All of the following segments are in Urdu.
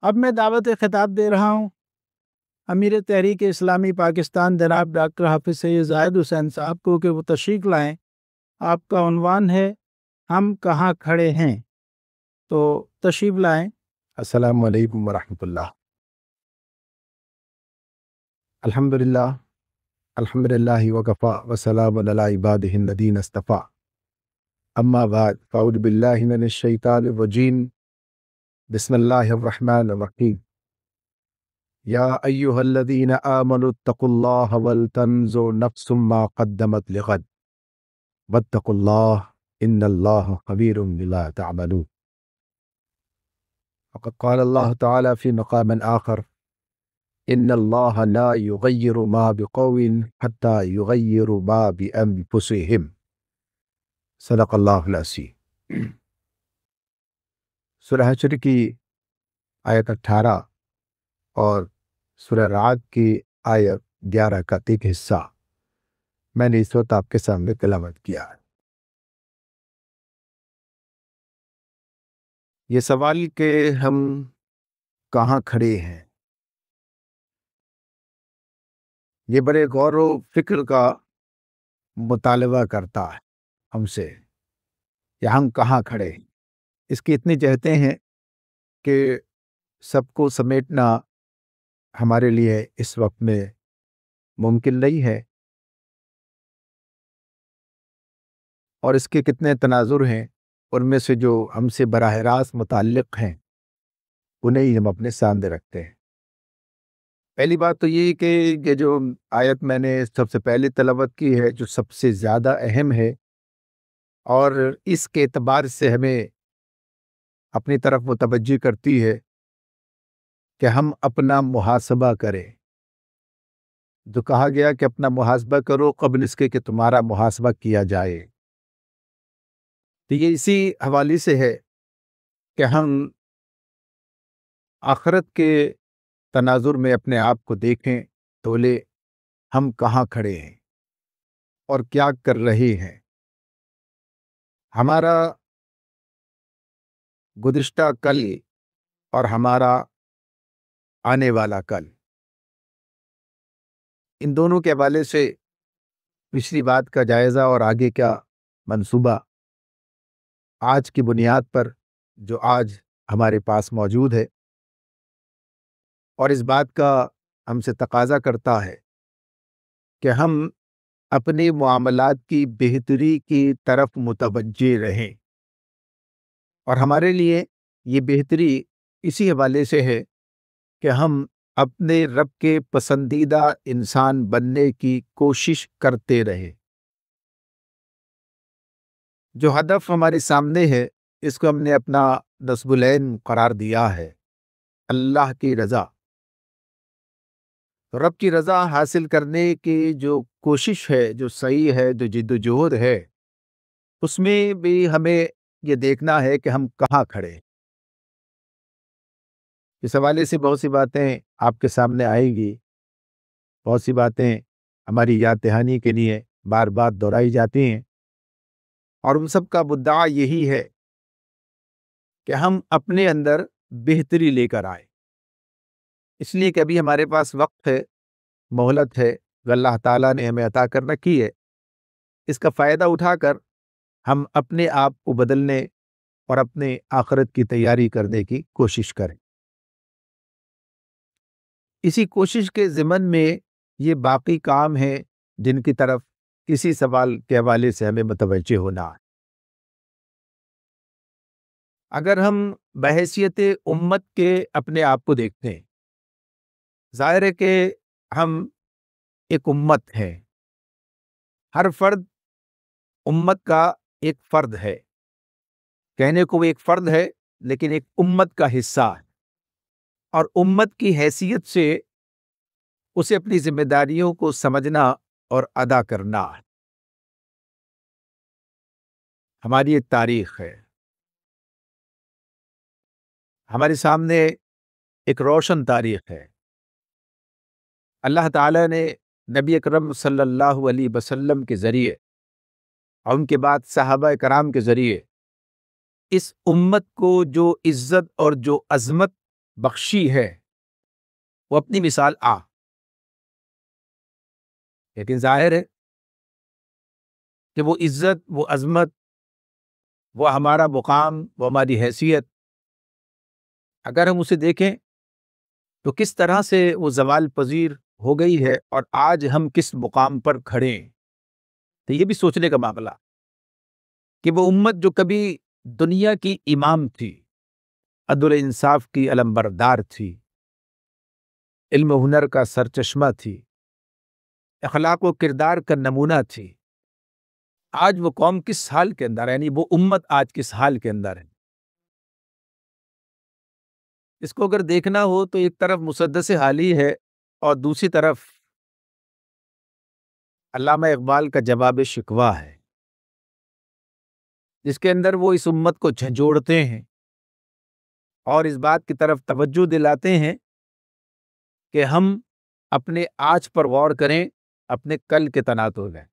اب میں دعوت خطاب دے رہا ہوں امیر تحریک اسلامی پاکستان جناب ڈاکٹر حافظ سید زاہد حسین صاحب کو کہ وہ تشریف لائیں۔ آپ کا عنوان ہے ہم کہاں کھڑے ہیں، تو تشریف لائیں۔ السلام علیکم ورحمۃ اللہ۔ الحمدللہ وکفا وسلام علی عبادہ الذین اصطفیٰ، اما بعد فاعوذ باللہ من الشیطان الرجیم، بسم اللہ الرحمن الرحیم۔ یا ایہا الذین آمنوا اتقوا اللہ ولتنظر نفس ما قدمت لغد واتقوا اللہ ان اللہ خبیر بما تعملون۔ وقد قال اللہ تعالی فی مقام آخر ان اللہ لا یغیر ما بقوم حتی یغیروا ما بانفسہم، صدق اللہ العظیم۔ سورہ حشر کی آیت 18 اور سورہ رعد کی آیت 11 کا ایک حصہ میں نے اس وقت آپ کے سامنے تلاوت کیا ہے۔ یہ سوال کہ ہم کہاں کھڑے ہیں، یہ بڑے غور و فکر کا مطالبہ کرتا ہے ہم سے کہ ہم کہاں کھڑے ہیں۔ اس کی اتنی جہتیں ہیں کہ سب کو سمیٹنا ہمارے لیے اس وقت میں ممکن نہیں ہے، اور اس کے کتنے تناظر ہیں، ان میں سے جو ہم سے براہ راست متعلق ہیں انہیں ہم اپنے سامنے رکھتے ہیں۔ پہلی بات تو یہ کہ یہ جو آیت میں نے سب سے پہلے تلاوت کی ہے، جو سب سے زیادہ اہم ہے اور اس کے اعتبار سے ہمیں اپنی طرف متوجہ کرتی ہے کہ ہم اپنا محاسبہ کریں۔ جو کہا گیا کہ اپنا محاسبہ کرو قبل اس کے کہ تمہارا محاسبہ کیا جائے، تو یہ اسی حوالے سے ہے کہ ہم آخرت کے تناظر میں اپنے آپ کو دیکھیں، تولے ہم کہاں کھڑے ہیں اور کیا کر رہے ہیں۔ ہمارا گزشتہ کل اور ہمارا آنے والا کل، ان دونوں کے حوالے سے پچھلی بات کا جائزہ اور آگے کا منصوبہ آج کی بنیاد پر جو آج ہمارے پاس موجود ہے، اور اس بات کا ہم سے تقاضا کرتا ہے کہ ہم اپنے معاملات کی بہتری کی طرف متوجہ رہیں، اور ہمارے لیے یہ بہتری اسی حوالے سے ہے کہ ہم اپنے رب کے پسندیدہ انسان بننے کی کوشش کرتے رہیں۔ جو ہدف ہمارے سامنے ہے اس کو ہم نے اپنا نصب العین قرار دیا ہے، اللہ کی رضا۔ رب کی رضا حاصل کرنے کی جو کوشش ہے، جو صحیح ہے، جو جد و جہد ہے، اس میں بھی ہمیں یہ دیکھنا ہے کہ ہم کہاں کھڑے ہیں۔ اس حوالے سے بہت سی باتیں آپ کے سامنے آئیں گی، بہت سی باتیں ہماری یاد دہانی کے لیے بار بار دہرائی جاتی ہیں، اور ان سب کا مدعا یہی ہے کہ ہم اپنے اندر بہتری لے کر آئیں۔ اس لیے کہ ابھی ہمارے پاس وقت ہے، مہلت ہے، جو اللہ تعالیٰ نے ہمیں عطا کر رکھی ہے، اس کا فائدہ اٹھا کر ہم اپنے آپ کو بدلنے اور اپنے آخرت کی تیاری کرنے کی کوشش کریں۔ اسی کوشش کے ضمن میں یہ باقی کام ہیں جن کی طرف کسی سوال کے حوالے سے ہمیں متوجہ ہونا ہے۔ اگر ہم بحیثیت امت کے اپنے آپ کو دیکھتے ہیں، ظاہر ہے کہ ہم ایک امت ہے، ہر فرد امت کا ایک فرد ہے، کہنے کو وہ ایک فرد ہے لیکن ایک امت کا حصہ ہے، اور امت کی حیثیت سے اسے اپنی ذمہ داریوں کو سمجھنا اور ادا کرنا ہے۔ ہماری ایک تاریخ ہے، ہمارے سامنے ایک روشن تاریخ ہے۔ اللہ تعالیٰ نے نبی اکرم صلی اللہ علیہ وسلم کے ذریعے اور ان کے بعد صحابہ کرام کے ذریعے اس امت کو جو عزت اور جو عظمت بخشی ہے وہ اپنی مثال آ، لیکن ظاہر ہے کہ وہ عزت، وہ عظمت، وہ ہمارا مقام، وہ ہماری حیثیت، اگر ہم اسے دیکھیں تو کس طرح سے وہ زوال پذیر ہو گئی ہے، اور آج ہم کس مقام پر کھڑے ہیں۔ تو یہ بھی سوچنے کا معاملہ کہ وہ امت جو کبھی دنیا کی امام تھی، عدل و انصاف کی علمبردار تھی، علم و ہنر کا سرچشمہ تھی، اخلاق و کردار کا نمونہ تھی، آج وہ قوم کس حال کے اندر ہے، یعنی وہ امت آج کس حال کے اندر ہے۔ اس کو اگر دیکھنا ہو تو ایک طرف مسدس حالی ہے اور دوسری طرف علامہ اقبال کا جواب شکوہ ہے، جس کے اندر وہ اس امت کو جھنجھوڑتے ہیں اور اس بات کی طرف توجہ دلاتے ہیں کہ ہم اپنے آج پر غور کریں، اپنے کل کے تناظر میں۔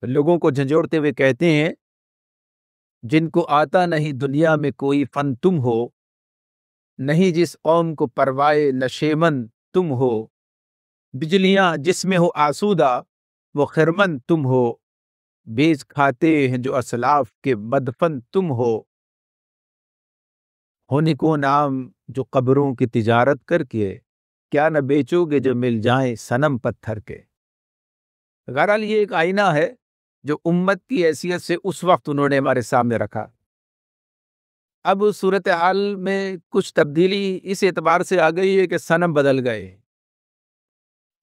لوگوں کو جھنجھوڑتے ہوئے کہتے ہیں، جن کو آتا نہیں دنیا میں کوئی فن تم ہو، نہیں جس قوم کو پروائے نشیمن تم ہو، بجلیاں جس میں ہو آسودہ وہ خرمن تم ہو، بیچ کھاتے ہیں جو اسلاف کے مدفن تم ہو، ہونے کو نام جو قبروں کی تجارت کر کے، کیا نہ بیچو گے جو مل جائیں صنم پتھر کے۔ بہرحال یہ ایک آئینہ ہے جو امت کی حیثیت سے اس وقت انہوں نے ہمارے سامنے رکھا۔ اب صورتحال میں کچھ تبدیلی اس اعتبار سے آ گئی ہے کہ صنم بدل گئے،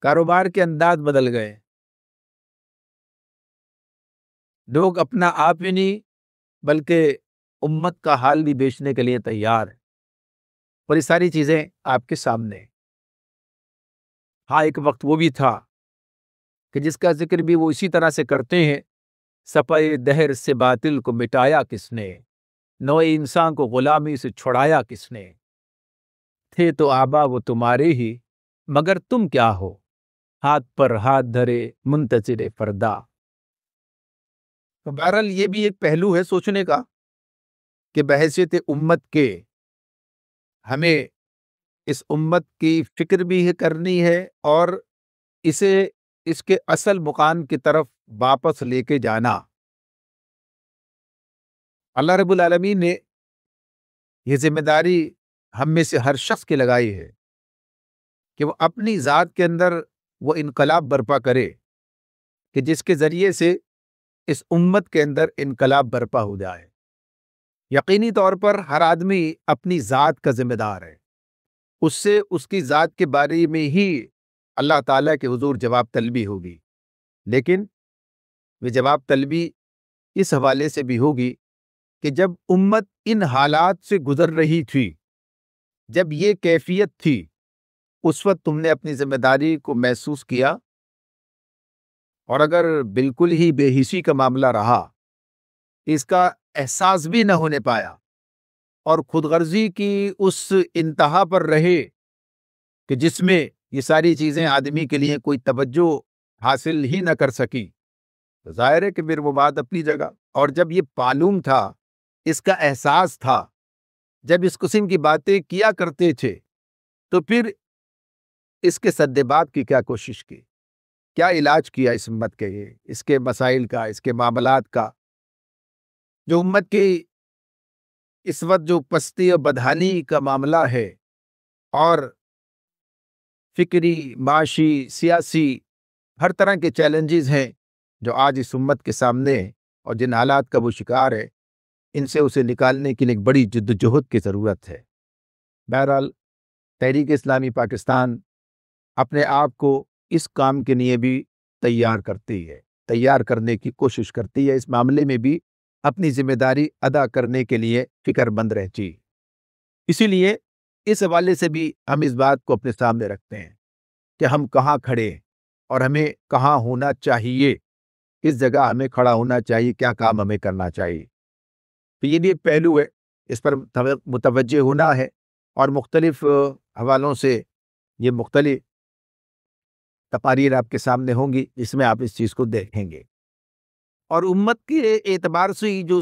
کاروبار کے انداز بدل گئے، لوگ اپنا آپ ہی نہیں بلکہ امت کا حال بھی بیچنے کے لیے تیار ہے، اور یہ ساری چیزیں آپ کے سامنے۔ ہاں، ایک وقت وہ بھی تھا کہ جس کا ذکر بھی وہ اسی طرح سے کرتے ہیں، صفحہ دہر سے باطل کو مٹایا کس نے، نوع انسان کو غلامی سے چھڑایا کس نے، تھے تو آبا وہ تمہارے ہی مگر تم کیا ہو، ہاتھ پر ہاتھ دھرے منتظر فردا۔ تو بہرحال یہ بھی ایک پہلو ہے سوچنے کا کہ بحیثیت امت کے ہمیں اس امت کی فکر بھی کرنی ہے اور اسے اس کے اصل مقام کی طرف واپس لے کے جانا۔ اللہ رب العالمین نے یہ ذمہ داری ہم میں سے ہر شخص کی لگائی ہے کہ وہ اپنی ذات کے اندر وہ انقلاب برپا کرے کہ جس کے ذریعے سے اس امت کے اندر انقلاب برپا ہو جائے۔ یقینی طور پر ہر آدمی اپنی ذات کا ذمہ دار ہے، اس سے اس کی ذات کے بارے میں ہی اللہ تعالیٰ کے حضور جواب طلبی ہوگی، لیکن وہ جواب طلبی اس حوالے سے بھی ہوگی کہ جب امت ان حالات سے گزر رہی تھی، جب یہ کیفیت تھی، اس وقت تم نے اپنی ذمہ داری کو محسوس کیا، اور اگر بالکل ہی بے حسی کا معاملہ رہا، اس کا احساس بھی نہ ہونے پایا اور خود غرضی کی اس انتہا پر رہے کہ جس میں یہ ساری چیزیں آدمی کے لیے کوئی توجہ حاصل ہی نہ کر سکی، تو ظاہر ہے کہ پھر وہ بات اپنی جگہ۔ اور جب یہ معلوم تھا، اس کا احساس تھا، جب اس قسم کی باتیں کیا کرتے تھے، تو پھر اس کے سدبات کی کیا کوشش کی، کیا علاج کیا اس امت کے، اس کے مسائل کا، اس کے معاملات کا، جو امت کی اس وقت جو پستی اور بدحالی کا معاملہ ہے، اور فکری، معاشی، سیاسی ہر طرح کے چیلنجز ہیں جو آج اس امت کے سامنے ہیں، اور جن حالات کا وہ شکار ہے، ان سے اسے نکالنے کے لیے ایک بڑی جدوجہد کی ضرورت ہے۔ بہرحال تحریک اسلامی پاکستان اپنے آپ کو اس کام کے لیے بھی تیار کرتی ہے، تیار کرنے کی کوشش کرتی ہے، اس معاملے میں بھی اپنی ذمہ داری ادا کرنے کے لیے فکر مند رہتی۔ اسی لیے اس حوالے سے بھی ہم اس بات کو اپنے سامنے رکھتے ہیں کہ ہم کہاں کھڑے ہیں اور ہمیں کہاں ہونا چاہیے، کس جگہ ہمیں کھڑا ہونا چاہیے، کیا کام ہمیں کرنا چاہیے۔ تو یہ بھی ایک پہلو ہے، اس پر متوجہ ہونا ہے، اور مختلف حوالوں سے یہ مختلف تقاریر آپ کے سامنے ہوں گی جس میں آپ اس چیز کو دیکھیں گے۔ اور امت کے اعتبار سے جو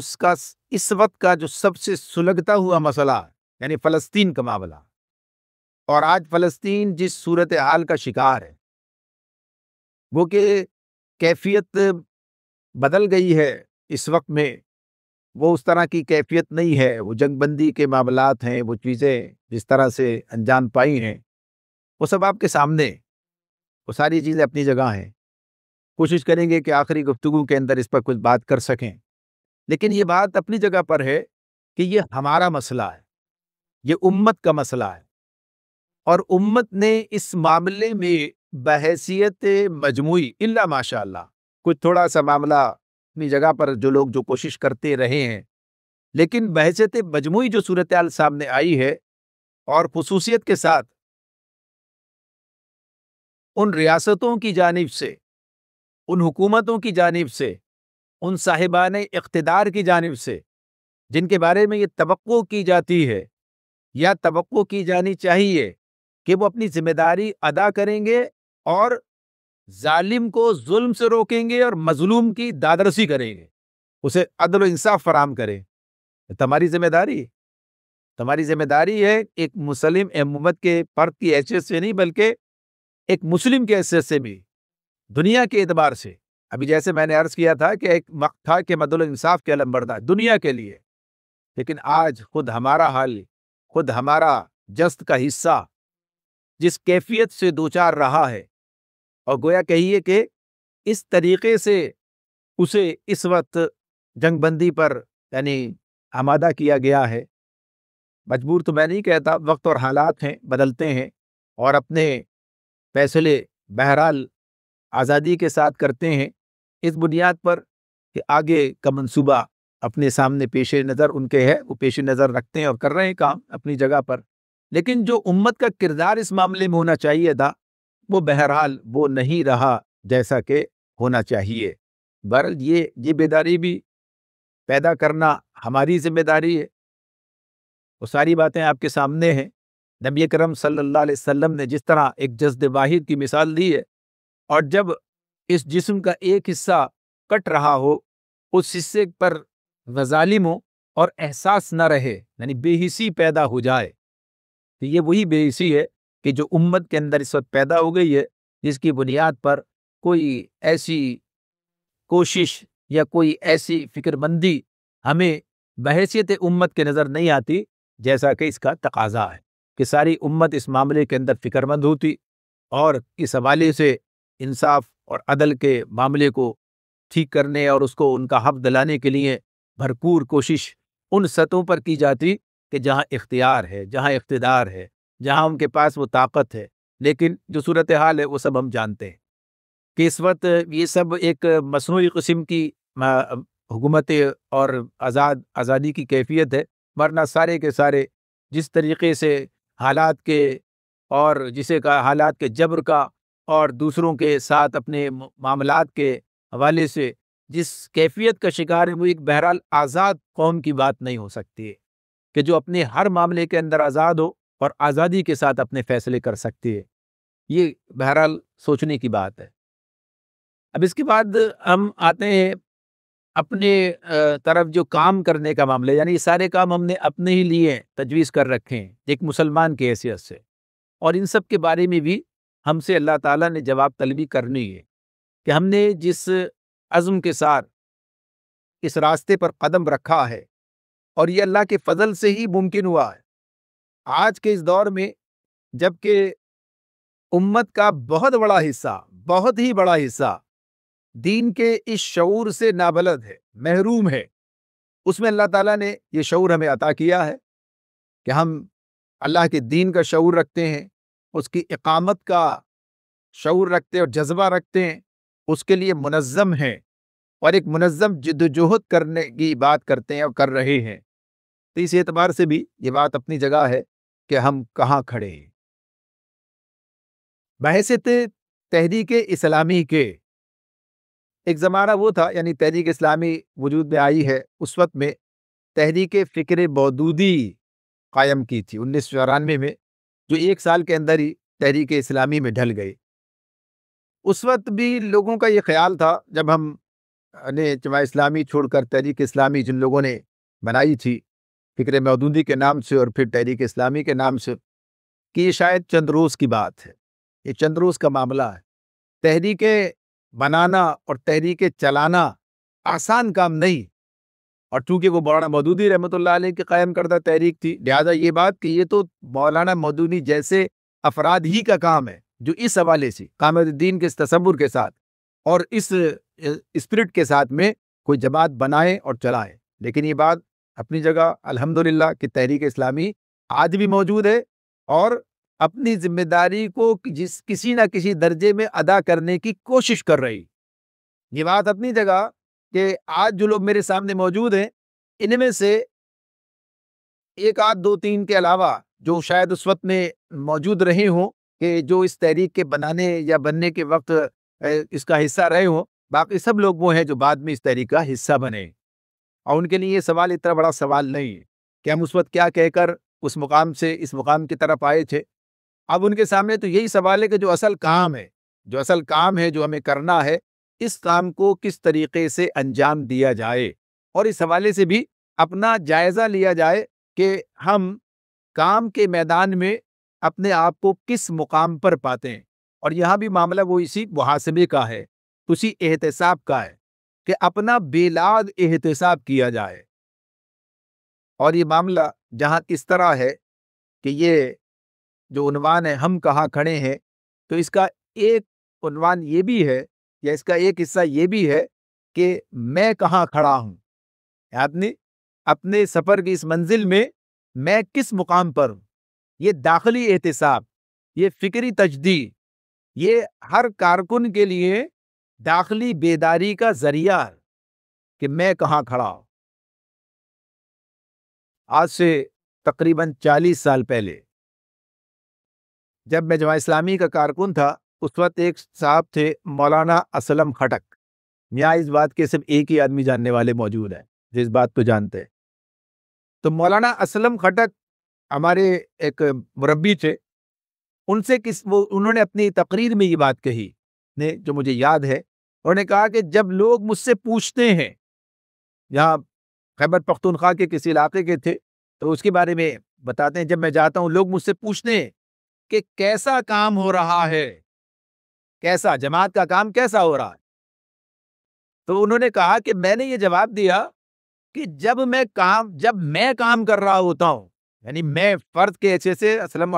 اس وقت کا جو سب سے سلگتا ہوا مسئلہ یعنی فلسطین کا معاملہ، اور آج فلسطین جس صورتحال کا شکار ہے وہ کہ کیفیت بدل گئی ہے اس وقت میں، وہ اس طرح کی کیفیت نہیں ہے، وہ جنگ بندی کے معاملات ہیں، وہ چیزیں جس طرح سے انجام پائی ہیں وہ سب آپ کے سامنے، وہ ساری چیزیں اپنی جگہ ہیں۔ کوشش کریں گے کہ آخری گفتگو کے اندر اس پر کچھ بات کر سکیں، لیکن یہ بات اپنی جگہ پر ہے کہ یہ ہمارا مسئلہ ہے، یہ امت کا مسئلہ ہے، اور امت نے اس معاملے میں بحیثیت مجموعی الا ماشاء اللہ کچھ تھوڑا سا معاملہ اپنی جگہ پر جو لوگ جو کوشش کرتے رہے ہیں، لیکن بحیثیت مجموعی جو صورتحال سامنے آئی ہے، اور خصوصیت کے ساتھ ان ریاستوں کی جانب سے، ان حکومتوں کی جانب سے، ان صاحبان اقتدار کی جانب سے جن کے بارے میں یہ توقع کی جاتی ہے یا توقع کی جانی چاہیے کہ وہ اپنی ذمہ داری ادا کریں گے اور ظالم کو ظلم سے روکیں گے اور مظلوم کی دادرسی کریں گے، اسے عدل و انصاف فراہم کریں۔ تمہاری ذمہ داری ہے ایک مسلم امت کے فرد کی حیثیت سے نہیں، بلکہ ایک مسلم کی حیثیت سے بھی، دنیا کے اعتبار سے۔ ابھی جیسے میں نے عرض کیا تھا کہ ایک وقت تھا کہ عدل و انصاف کے علم بردار دنیا کے لیے، لیکن آج خود ہمارا حال، خود ہمارا جست کا حصہ جس کیفیت سے دوچار رہا ہے، اور گویا کہیے کہ اس طریقے سے اسے اس وقت جنگ بندی پر یعنی آمادہ کیا گیا ہے۔ مجبور تو میں نہیں کہتا، وقت اور حالات ہیں، بدلتے ہیں، اور اپنے فیصلے بہرحال آزادی کے ساتھ کرتے ہیں، اس بنیاد پر کہ آگے کا منصوبہ اپنے سامنے پیش نظر ان کے ہے، وہ پیش نظر رکھتے ہیں اور کر رہے ہیں کام اپنی جگہ پر، لیکن جو امت کا کردار اس معاملے میں ہونا چاہیے تھا وہ بہرحال وہ نہیں رہا جیسا کہ ہونا چاہیے۔ بہرحال یہ بیداری بھی پیدا کرنا ہماری ذمہ داری ہے۔ وہ ساری باتیں آپ کے سامنے ہیں۔ نبی کرم صلی اللہ علیہ وسلم نے جس طرح ایک جسد واحد کی مثال دی ہے، اور جب اس جسم کا ایک حصہ کٹ رہا ہو، اس حصے پر ظالم ہو اور احساس نہ رہے، یعنی بے حسی پیدا ہو جائے، تو یہ وہی بے حسی ہے کہ جو امت کے اندر اس وقت پیدا ہو گئی ہے، جس کی بنیاد پر کوئی ایسی کوشش یا کوئی ایسی فکر مندی ہمیں بحیثیت امت کے نظر نہیں آتی جیسا کہ اس کا تقاضا ہے کہ ساری امت اس معاملے کے اندر فکر مند ہوتی، اور اس حوالے سے انصاف اور عدل کے معاملے کو ٹھیک کرنے اور اس کو ان کا حق دلانے کے لیے بھرپور کوشش ان سطحوں پر کی جاتی کہ جہاں اختیار ہے، جہاں اقتدار ہے، جہاں ان کے پاس وہ طاقت ہے۔ لیکن جو صورتحال ہے وہ سب ہم جانتے ہیں کہ اس وقت یہ سب ایک مصنوعی قسم کی حکومت اور آزادی کی کیفیت ہے، ورنہ سارے کے سارے جس طریقے سے حالات کے اور جسے کا حالات کے جبر کا اور دوسروں کے ساتھ اپنے معاملات کے حوالے سے جس کیفیت کا شکار ہے، وہ ایک بہرحال آزاد قوم کی بات نہیں ہو سکتی ہے کہ جو اپنے ہر معاملے کے اندر آزاد ہو اور آزادی کے ساتھ اپنے فیصلے کر سکتی ہے۔ یہ بہرحال سوچنے کی بات ہے۔ اب اس کے بعد ہم آتے ہیں اپنے طرف جو کام کرنے کا معاملہ، یعنی یہ سارے کام ہم نے اپنے ہی لیے تجویز کر رکھے ہیں ایک مسلمان کی حیثیت سے، اور ان سب کے بارے میں بھی ہم سے اللہ تعالیٰ نے جواب طلبی کرنی ہے کہ ہم نے جس عزم کے ساتھ اس راستے پر قدم رکھا ہے، اور یہ اللہ کے فضل سے ہی ممکن ہوا ہے۔ آج کے اس دور میں جبکہ امت کا بہت ہی بڑا حصہ دین کے اس شعور سے نابلد ہے، محروم ہے، اس میں اللہ تعالیٰ نے یہ شعور ہمیں عطا کیا ہے کہ ہم اللہ کے دین کا شعور رکھتے ہیں، اس کی اقامت کا شعور رکھتے ہیں اور جذبہ رکھتے ہیں، اس کے لیے منظم ہیں اور ایک منظم جدوجہد کرنے کی بات کرتے ہیں اور کر رہے ہیں۔ تو اس اعتبار سے بھی یہ بات اپنی جگہ ہے کہ ہم کہاں کھڑے ہیں۔ بحیثیت تحریک اسلامی کے ایک زمانہ وہ تھا، یعنی تحریک اسلامی وجود میں آئی ہے اس وقت میں تحریک فکر مودودی قائم کی تھی 1994 میں، جو ایک سال کے اندر ہی تحریک اسلامی میں ڈھل گئی۔ اس وقت بھی لوگوں کا یہ خیال تھا، جب ہم نے جماعت اسلامی چھوڑ کر تحریک اسلامی جن لوگوں نے بنائی تھی، فکر مودودی کے نام سے اور پھر تحریک اسلامی کے نام سے کہ یہ شاید چند روز کی بات ہے، یہ چند روز کا معاملہ ہے۔ تحریکیں بنانا اور تحریکیں چلانا آسان کام نہیں، اور چونکہ وہ مولانا مودودی رحمۃ اللہ علیہ کی قائم کردہ تحریک تھی، لہٰذا یہ بات کہ یہ تو مولانا مودودی جیسے افراد ہی کا کام ہے جو اس حوالے سے قامت الدین کے اس تصور کے ساتھ اور اس اسپرٹ کے ساتھ میں کوئی جماعت بنائے اور چلائے۔ لیکن یہ بات اپنی جگہ الحمدللہ کہ تحریک اسلامی آج بھی موجود ہے اور اپنی ذمہ داری کو کسی نہ کسی درجے میں ادا کرنے کی کوشش کر رہی۔ یہ بات اپنی جگہ کہ آج جو لوگ میرے سامنے موجود ہیں، ان میں سے ایک آدھ دو تین کے علاوہ جو شاید اس وقت میں موجود رہے ہوں کہ جو اس تحریک کے بنانے یا بننے کے وقت اس کا حصہ رہے ہوں، باقی سب لوگ وہ ہیں جو بعد میں اس تحریک کا حصہ بنے، اور ان کے لیے یہ سوال اتنا بڑا سوال نہیں ہے کہ ہم اس وقت کیا کہہ کر اس مقام سے اس مقام کی طرف آئے تھے۔ اب ان کے سامنے تو یہی سوال ہے کہ جو اصل کام ہے جو ہمیں کرنا ہے، اس کام کو کس طریقے سے انجام دیا جائے، اور اس حوالے سے بھی اپنا جائزہ لیا جائے کہ ہم کام کے میدان میں اپنے آپ کو کس مقام پر پاتے ہیں۔ اور یہاں بھی معاملہ وہ اسی محاسبے کا ہے، اسی احتساب کا ہے کہ اپنا بےلاد احتساب کیا جائے۔ اور یہ معاملہ جہاں اس طرح ہے کہ یہ جو عنوان ہے ہم کہاں کھڑے ہیں، تو اس کا ایک عنوان یہ بھی ہے یا اس کا ایک حصہ یہ بھی ہے کہ میں کہاں کھڑا ہوں، اپنے سفر کی اس منزل میں میں کس مقام پر ہوں۔ یہ داخلی احتساب، یہ فکری تجدید، یہ ہر کارکن کے لیے داخلی بیداری کا ذریعہ ہے کہ میں کہاں کھڑا ہوں۔ آج سے تقریباً 40 سال پہلے جب میں جماعت اسلامی کا کارکن تھا، اس وقت ایک صاحب تھے مولانا اسلم خٹک۔ یہاں اس بات کے صرف ایک ہی آدمی جاننے والے موجود ہیں جو اس بات کو جانتے ہیں۔ تو مولانا اسلم خٹک ہمارے ایک مربی تھے، ان سے انہوں نے اپنی تقریر میں یہ بات کہی جو مجھے یاد ہے۔ انہوں نے کہا کہ جب لوگ مجھ سے پوچھتے ہیں، یہاں خیبر پختونخوا کے کسی علاقے کے تھے تو اس کے بارے میں بتاتے ہیں، جب میں جاتا ہوں لوگ مجھ سے پوچھتے ہیں کہ کیسا کام ہو رہا ہے، کیسا جماعت کا کام کیسا ہو رہا ہے، تو انہوں نے کہا کہ میں نے یہ جواب دیا کہ جب میں کام کر رہا ہوتا ہوں، یعنی میں فرد کے حیثیت سے اسلم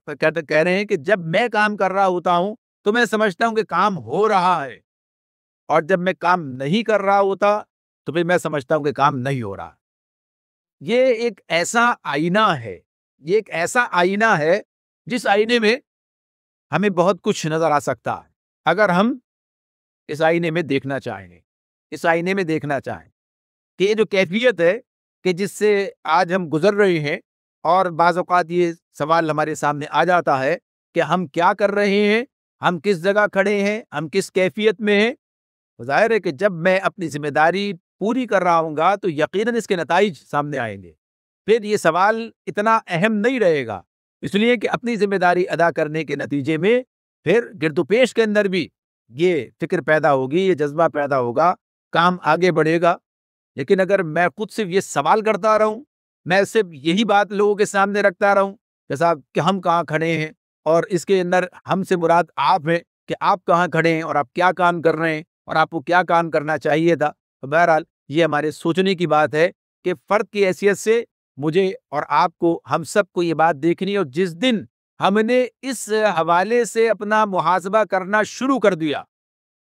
کہہ رہے ہیں کہ جب میں کام کر رہا ہوتا ہوں تو میں سمجھتا ہوں کہ کام ہو رہا ہے، اور جب میں کام نہیں کر رہا ہوتا تو پھر میں سمجھتا ہوں کہ کام نہیں ہو رہا۔ یہ ایک ایسا آئینہ ہے جس آئینے میں ہمیں بہت کچھ نظر آ سکتا ہے اگر ہم اس آئینے میں دیکھنا چاہیں کہ یہ جو کیفیت ہے کہ جس سے آج ہم گزر رہے ہیں، اور بعض اوقات یہ سوال ہمارے سامنے آ جاتا ہے کہ ہم کیا کر رہے ہیں، ہم کس جگہ کھڑے ہیں، ہم کس کیفیت میں ہیں۔ ظاہر ہے کہ جب میں اپنی ذمہ داری پوری کر رہا ہوں گا تو یقیناً اس کے نتائج سامنے آئیں گے، پھر یہ سوال اتنا اہم نہیں رہے گا، اس لیے کہ اپنی ذمہ داری ادا کرنے کے نتیجے میں پھر گرد و پیش کے اندر بھی یہ فکر پیدا ہوگی، یہ جذبہ پیدا ہوگا، کام آگے بڑھے گا۔ لیکن اگر میں خود صرف یہ سوال کرتا رہوں، میں صرف یہی بات لوگوں کے سامنے رکھتا رہوں کہ صاحب کہ ہم کہاں کھڑے ہیں، اور اس کے اندر ہم سے مراد آپ ہیں کہ آپ کہاں کھڑے ہیں اور آپ کیا کام کر رہے ہیں اور آپ کو کیا کام کرنا چاہیے تھا، تو بہرحال یہ ہمارے سوچنے کی بات ہے کہ فرد کی حیثیت سے مجھے اور آپ کو، ہم سب کو یہ بات دیکھنی ہے، اور جس دن ہم نے اس حوالے سے اپنا محاسبہ کرنا شروع کر دیا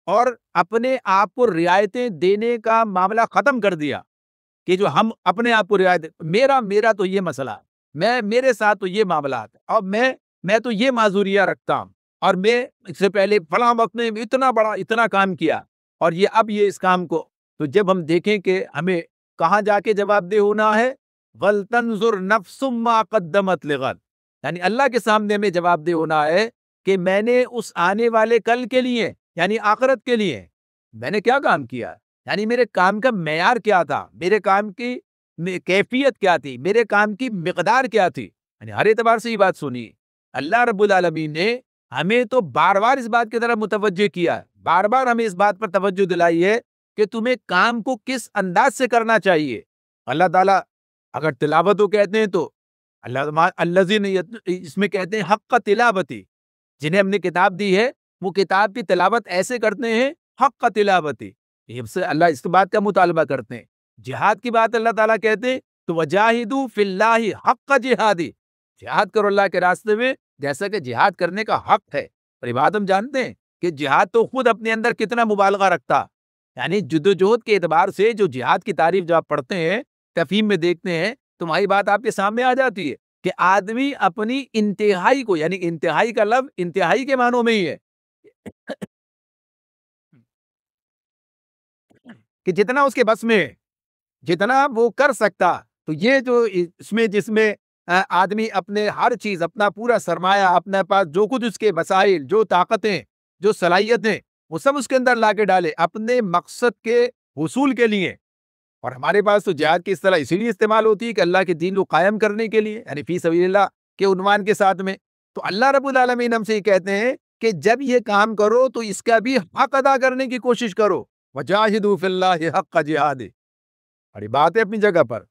اور اپنے آپ کو رعایتیں دینے کا معاملہ ختم کر دیا کہ جو ہم اپنے آپ کو رعایت، میرا تو یہ مسئلہ ہے، میرے ساتھ تو یہ معاملات ہے، اور میں تو یہ معذوریہ رکھتا ہوں، اور میں اس سے پہلے فلاں وقت میں اتنا کام کیا، اور اب یہ اس کام کو، تو جب ہم دیکھیں کہ ہمیں کہاں جا کے جواب دہ ہونا ہے، وَلْتَنْظُرْ نَفْسٌ مَا قَدَّمَتْ لِغَدٍ، یعنی اللہ کے سامنے ہمیں جواب دہ ہونا ہے کہ میں نے اس آنے والے کل کے لیے، یعنی آخرت کے لیے میں نے کیا کام کیا، یعنی میرے کام کا معیار کیا تھا، میرے کام کی کیفیت کیا تھی، میرے کام کی مقدار کیا تھی، یعنی ہر اعتبار سے یہ بات سنی۔ اللہ رب العالمین نے ہمیں تو بار بار اس بات کی طرف متوجہ کیا، بار بار ہمیں اس بات پر توجہ دلائی ہے کہ تمہیں کام کو کس انداز سے کرنا چاہیے۔ اللہ تعالیٰ اگر تلاوت کو کہتے ہیں تو الذین اس میں کہتے ہیں حق تلاوتی، جنہیں ہم نے کتاب دی ہے وہ کتاب کی تلاوت ایسے کرتے ہیں حق تلاوتی، اللہ اس بات کا مطالبہ کرتے ہیں۔ جہاد کی بات اللہ تعالیٰ کہتے ہیں تو وجاہدوا فی اللہ حق جہادی، جہاد کرو اللہ کے راستے میں جیسا کہ جہاد کرنے کا حق ہے۔ اور یہ بات ہم جانتے ہیں کہ جہاد تو خود اپنے اندر کتنا مبالغہ رکھتا، یعنی جدوجہد کے اعتبار سے جو جہاد کی تعریف جب آپ پڑھتے ہیں تفہیم میں دیکھتے ہیں تو وہی بات آپ کے سامنے آ جاتی ہے کہ آدمی اپنی انتہائی کو، یعنی انتہائی کا لفظ انتہائی کے معنوں میں ہی ہے کہ جتنا اس کے بس میں ہے، جتنا وہ کر سکتا، تو یہ جو جس میں آدمی اپنے ہر چیز، اپنا پورا سرمایہ، اپنے پاس جو کچھ اس کے وسائل، جو طاقتیں، جو صلاحیتیں، وہ سب اس کے اندر لا کے ڈالے اپنے مقصد کے حصول کے لیے۔ اور ہمارے پاس تو جہاد کی اصطلاح اسی لیے استعمال ہوتی ہے کہ اللہ کے دین کو قائم کرنے کے لیے، یعنی فی سبیل اللہ کے عنوان کے ساتھ میں۔ تو اللہ رب العالمین ہم سے یہ کہتے ہیں کہ جب یہ کام کرو تو اس کا بھی حق ادا کرنے کی کوشش کرو، وجاہدوا فی اللہ حق جہاد۔ اور یہ بات ہے اپنی جگہ پر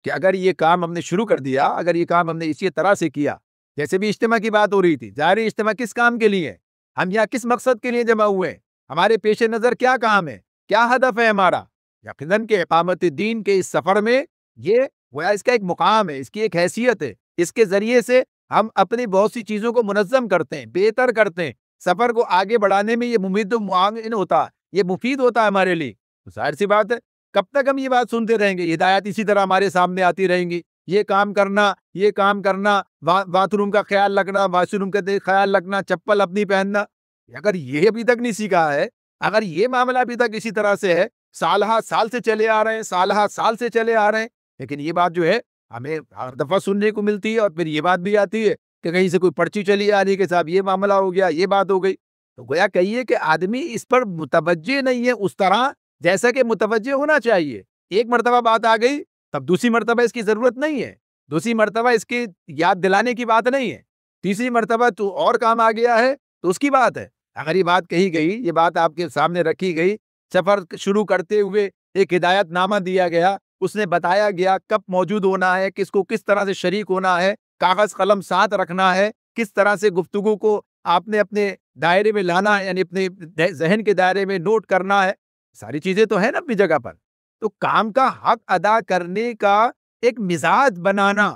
کہ اگر یہ کام ہم نے شروع کر دیا، اگر یہ کام ہم نے اسی طرح سے کیا، جیسے بھی اجتماع کی بات ہو رہی تھی، ظاہری اجتماع کس کام کے لیے، ہم یہاں کس مقصد کے لیے جمع ہوئے، ہمارے پیش نظر کیا کام ہے، کیا ہدف ہے ہمارا، یقیناً کہ اقامت دین کے اس سفر میں یہ گویا اس کا ایک مقام ہے، اس کی ایک حیثیت ہے، اس کے ذریعے سے ہم اپنی بہت سی چیزوں کو منظم کرتے ہیں، بہتر کرتے ہیں، سفر کو آگے بڑھانے میں یہ ممید و معاون ہوتا ہے، یہ مفید ہوتا ہے ہمارے لیے۔ ظاہر سی بات ہے کب تک ہم یہ بات سنتے رہیں گے، ہدایات اسی طرح ہمارے سامنے آتی رہیں گی، یہ کام کرنا، یہ کام کرنا، باتھ روم کا خیال رکھنا، واش روم کا خیال رکھنا، چپل اپنی پہننا۔ اگر یہ ابھی تک نہیں سیکھا ہے، اگر یہ معاملہ ابھی تک اسی طرح سے ہے، سالہ سال سے چلے آ رہے ہیں، سالہ سال سے چلے آ رہے ہیں، لیکن یہ بات جو ہے ہمیں ہر دفعہ سننے کو ملتی ہے، اور پھر یہ بات بھی آتی ہے کہ کہیں سے کوئی پرچی چلی آ رہی ہے کہ صاحب یہ معاملہ ہو گیا، یہ بات ہو گئی۔ تو گویا کہیے کہ آدمی اس پر متوجہ نہیں ہے اس طرح جیسا کہ متوجہ ہونا چاہیے۔ ایک مرتبہ بات آ گئی تب دوسری مرتبہ اس کی ضرورت نہیں ہے، دوسری مرتبہ اس کی یاد دلانے کی بات نہیں ہے، تیسری مرتبہ تو اور کام آ گیا ہے تو اس کی بات ہے۔ اگر یہ بات کہی گئی، یہ بات آپ کے سامنے رکھی گئی، سفر شروع کرتے ہوئے ایک ہدایت نامہ دیا گیا، اس نے بتایا گیا کب موجود ہونا ہے، کس کو کس طرح سے شریک ہونا ہے، کاغذ قلم ساتھ رکھنا ہے، کس طرح سے گفتگو کو آپ نے اپنے دائرے میں لانا ہے، یعنی اپنے ذہن کے دائرے میں نوٹ کرنا ہے، ساری چیزیں تو ہیں نا اپنی جگہ پر۔ تو کام کا حق ادا کرنے کا ایک مزاج بنانا،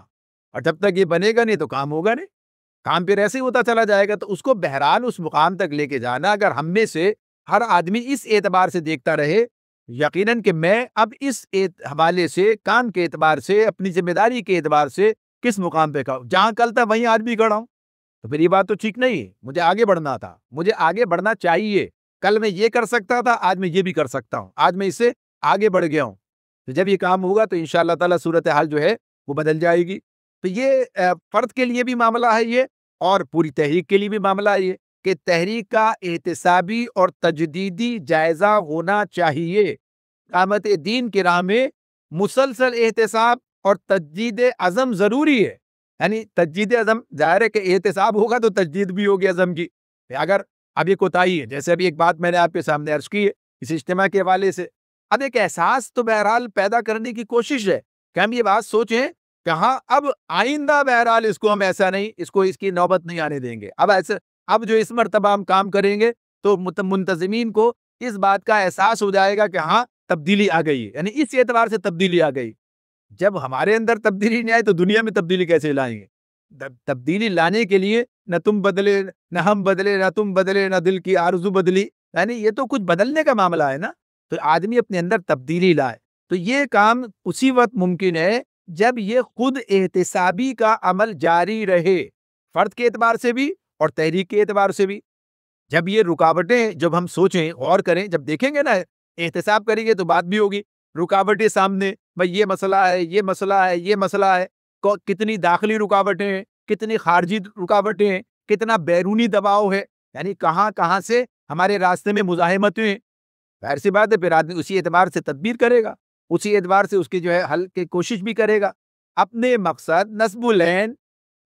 اور جب تک یہ بنے گا نہیں تو کام ہوگا نہیں، کام پھر ایسے ہی ہوتا چلا جائے گا۔ تو اس کو بہرحال اس مقام تک لے کے جانا، اگر ہم میں سے ہر آدمی اس اعتبار سے دیکھتا رہے، یقیناً کہ میں اب اس حوالے سے، کام کے اعتبار سے، اپنی ذمہ داری کے اعتبار سے کس مقام پہ کھڑا ہوں، جہاں کل تھا وہیں آج بھی کھڑا ہوں، تو پھر یہ بات تو ٹھیک نہیں ہے۔ مجھے آگے بڑھنا تھا، مجھے آگے بڑھنا چاہیے، کل میں یہ کر سکتا تھا، آج میں یہ بھی کر سکتا ہوں، آج میں اس سے آگے بڑھ گیا ہوں۔ تو جب یہ کام ہوگا تو انشاءاللہ تعالیٰ صورتحال جو ہے وہ بدل جائے گی۔ تو یہ فرد کے لیے بھی معاملہ ہے یہ، اور پوری تحریک کے لیے بھی معاملہ ہے یہ کہ تحریک کا احتسابی اور تجدیدی جائزہ ہونا چاہیے۔ اقامت دین کی راہ میں مسلسل احتساب اور تجدید عزم ضروری ہے، یعنی تجدید عزم، ظاہر ہے کہ احتساب ہوگا تو تجدید بھی ہوگی عزم کی۔ اگر اب یہ کوتاہی ہے، جیسے ابھی ایک بات میں نے آپ کے سامنے عرض کی ہے اس اجتماع کے حوالے سے، اب ایک احساس تو بہرحال پیدا کرنے کی کوشش ہے کہ ہم یہ بات سوچیں کہ ہاں اب آئندہ بہرحال اس کو ہم ایسا نہیں، اس کی نوبت نہیں آنے دیں گے، اب جو اس مرتبہ ہم کام کریں گے تو منتظمین کو اس بات کا احساس ہو جائے گا کہ ہاں تبدیلی آ گئی ہے، یعنی اس اعتبار سے تبدیلی آ گئی۔ جب ہمارے اندر تبدیلی نہیں آئے تو دنیا میں تبدیلی کیسے لائیں گے؟ تبدیلی لانے کے لیے نہ تم بدلے، نہ ہم بدلے، نہ تم بدلے، نہ دل کی آرزو بدلی، یعنی یہ تو کچھ بدلنے کا معاملہ ہے نا۔ تو آدمی اپنے اندر تبدیلی لائے تو یہ کام اسی وقت ممکن ہے جب یہ خود احتسابی کا عمل جاری رہے، فرد کے اعتبار سے بھی اور تحریک کے اعتبار سے بھی۔ جب یہ رکاوٹیں، جب ہم سوچیں، غور کریں، جب دیکھیں گے نا احتساب کریں گے تو بات بھی ہوگی، رکاوٹیں سامنے، بھائی یہ مسئلہ ہے، یہ مسئلہ ہے، یہ مسئلہ ہے، کتنی داخلی رکاوٹیں ہیں، کتنی خارجی رکاوٹیں ہیں، کتنا بیرونی دباؤ ہے، یعنی کہاں کہاں سے ہمارے راستے میں مزاحمتیں ہیں۔ ظاہر سی بات ہے پھر آدمی اسی اعتبار سے تدبیر کرے گا، اسی اعتبار سے اس کی جو ہے حل کی کوشش بھی کرے گا۔ اپنے مقصد، نصب العین،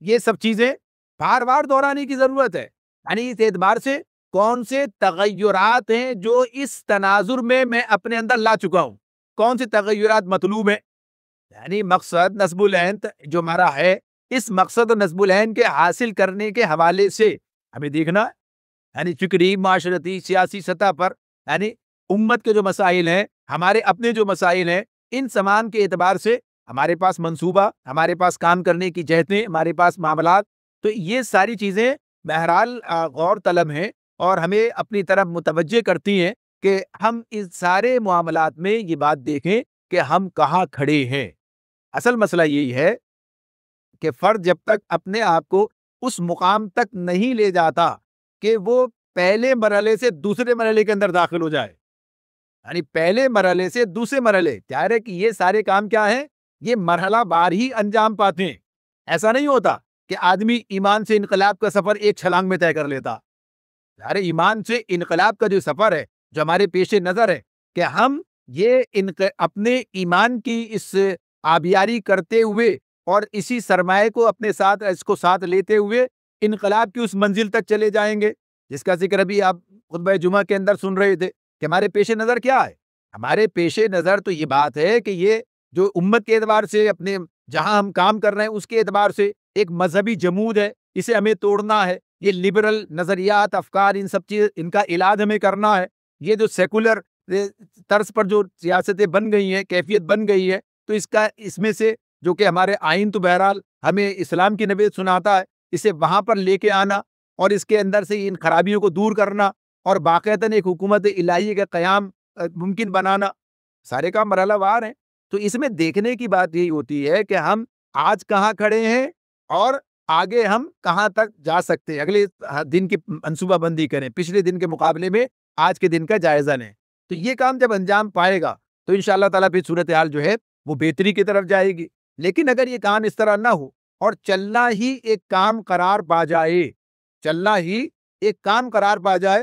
یہ سب چیزیں بار بار دہرانے کی ضرورت ہے، یعنی اس اعتبار سے کون سے تغیرات ہیں جو اس تناظر میں اپنے اندر لا چکا ہوں، کون سے تغیرات مطلوب ہیں۔ یعنی مقصد نصب العین جو ہمارا ہے، اس مقصد و نصب العین کے حاصل کرنے کے حوالے سے ہمیں دیکھنا، یعنی فکری، معاشرتی، سیاسی سطح پر، یعنی امت کے جو مسائل ہیں، ہمارے اپنے جو مسائل ہیں، ان تمام کے اعتبار سے ہمارے پاس منصوبہ، ہمارے پاس کام کرنے کی جہتیں، ہمارے پاس معاملات، تو یہ ساری چیزیں بہرحال غور طلب ہیں اور ہمیں اپنی طرف متوجہ کرتی ہیں کہ ہم اس سارے معاملات میں یہ بات دیکھیں کہ ہم کہاں کھڑے ہیں۔ اصل مسئلہ یہی ہے کہ فرد جب تک اپنے آپ کو اس مقام تک نہیں لے جاتا کہ وہ پہلے مرحلے سے دوسرے مرحلے کے اندر داخل ہو جائے، یعنی پہلے مرحلے سے دوسرے مرحلے، ظاہر ہے کہ یہ سارے کام کیا ہیں، یہ مرحلہ بار ہی انجام پاتے ہیں۔ ایسا نہیں ہوتا کہ آدمی ایمان سے انقلاب کا سفر ایک چھلانگ میں طے کر لیتا۔ ظاہر ہے ایمان سے انقلاب کا جو سفر ہے، جو ہمارے پیش نظر ہے کہ ہم یہ اپنے ایمان کی اس آبیاری کرتے ہوئے اور اسی سرمایہ کو اپنے ساتھ، اس کو ساتھ لیتے ہوئے انقلاب کی اس منزل تک چلے جائیں گے، جس کا ذکر ابھی آپ خطبہ جمعہ کے اندر سن رہے تھے کہ ہمارے پیش نظر کیا ہے۔ ہمارے پیش نظر تو یہ بات ہے کہ یہ جو امت کے اعتبار سے، اپنے جہاں ہم کام کر رہے ہیں اس کے اعتبار سے ایک مذہبی جمود ہے، اسے ہمیں توڑنا ہے۔ یہ لبرل نظریات، افکار، ان سب چیز، ان کا علاج ہمیں کرنا ہے۔ یہ جو سیکولر طرز پر جو سیاستیں بن گئی ہیں، کیفیت بن گئی ہے، تو اس میں سے جو کہ ہمارے آئین تو بہرحال ہمیں اسلام کی نبیت سناتا ہے، اسے وہاں پر لے کے آنا اور اس کے اندر سے ان خرابیوں کو دور کرنا اور باقاعدہ ایک حکومت الہی کا قیام ممکن بنانا، سارے کام مرحلہ وار ہیں۔ تو اس میں دیکھنے کی بات یہی ہوتی ہے کہ ہم آج کہاں کھڑے ہیں اور آگے ہم کہاں تک جا سکتے ہیں، اگلے دن کی منصوبہ بندی کریں، پچھلے دن کے مقابلے میں آج کے دن کا جائزہ لیں۔ تو یہ کام جب انجام پائے گا تو انشاءاللہ تعالیٰ پھر صورتحال جو ہے وہ بہتری کی طرف جائے گی۔ لیکن اگر یہ کام اس طرح نہ ہو اور چلنا ہی ایک کام قرار پا جائے، چلنا ہی ایک کام قرار پا جائے،